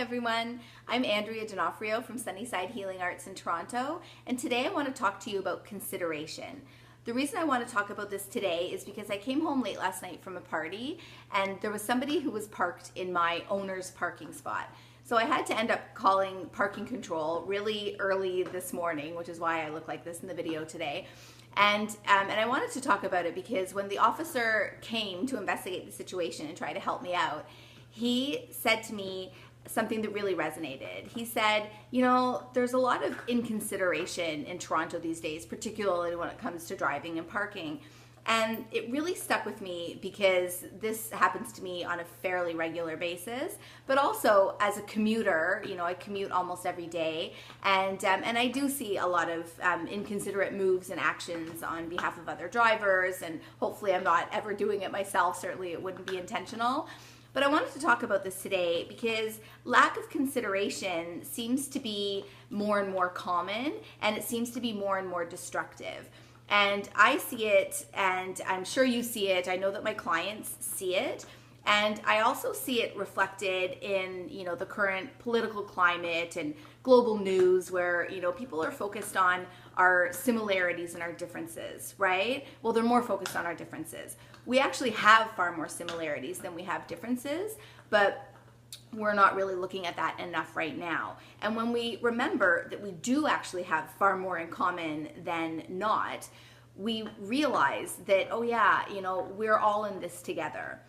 everyone, I'm Andrea D'Onofrio from Sunnyside Healing Arts in Toronto, and today I want to talk to you about consideration. The reason I want to talk about this today is because I came home late last night from a party and there was somebody who was parked in my owner's parking spot. So I had to end up calling parking control really early this morning, which is why I look like this in the video today. And I wanted to talk about it because when the officer came to investigate the situation and try to help me out, he said to me something that really resonated. He said, you know, there's a lot of inconsideration in Toronto these days, particularly when it comes to driving and parking. And it really stuck with me because this happens to me on a fairly regular basis, but also as a commuter, you know, I commute almost every day, and I do see a lot of inconsiderate moves and actions on behalf of other drivers, and hopefully I'm not ever doing it myself. Certainly it wouldn't be intentional. But I wanted to talk about this today because lack of consideration seems to be more and more common, and it seems to be more and more destructive. And I see it, and I'm sure you see it. I know that my clients see it. And I also see it reflected in, you know, the current political climate and global news where, you know, people are focused on our similarities and our differences, right? Well, they're more focused on our differences. We actually have far more similarities than we have differences, but we're not really looking at that enough right now. And when we remember that we do actually have far more in common than not, we realize that, oh yeah, you know, we're all in this together.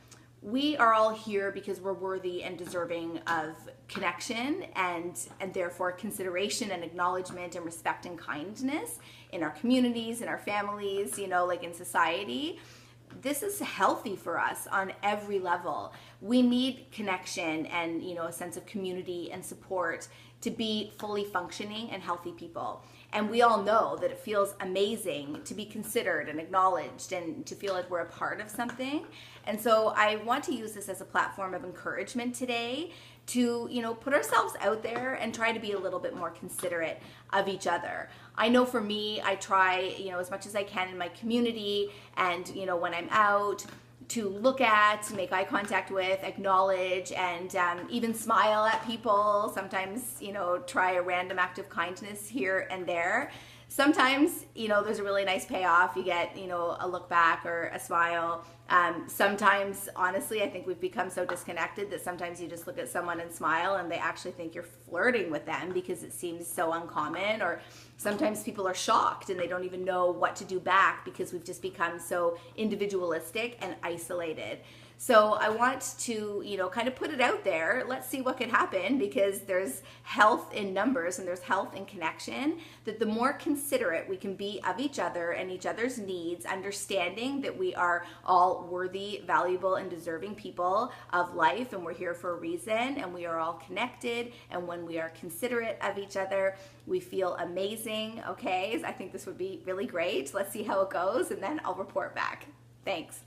We are all here because we're worthy and deserving of connection and therefore consideration and acknowledgement and respect and kindness in our communities, in our families, you know, like in society. This is healthy for us on every level. We need connection and, you know, a sense of community and support to be fully functioning and healthy people. And we all know that it feels amazing to be considered and acknowledged and to feel like we're a part of something. And so I want to use this as a platform of encouragement today to, you know, put ourselves out there and try to be a little bit more considerate of each other. I know for me, I try, you know, as much as I can in my community and, you know, when I'm out, to look at, make eye contact with, acknowledge, and even smile at people. Sometimes, you know, try a random act of kindness here and there. Sometimes, you know, there's a really nice payoff. You get, you know, a look back or a smile. Sometimes, honestly, I think we've become so disconnected that sometimes you just look at someone and smile and they actually think you're flirting with them because it seems so uncommon. Or sometimes people are shocked and they don't even know what to do back because we've just become so individualistic and isolated. So I want to, you know, kind of put it out there. Let's see what could happen because there's health in numbers and there's health in connection, that the more considerate we can be of each other and each other's needs, understanding that we are all worthy, valuable, and deserving people of life, and we're here for a reason, and we are all connected, and when we are considerate of each other, we feel amazing, okay? I think this would be really great. Let's see how it goes, and then I'll report back. Thanks.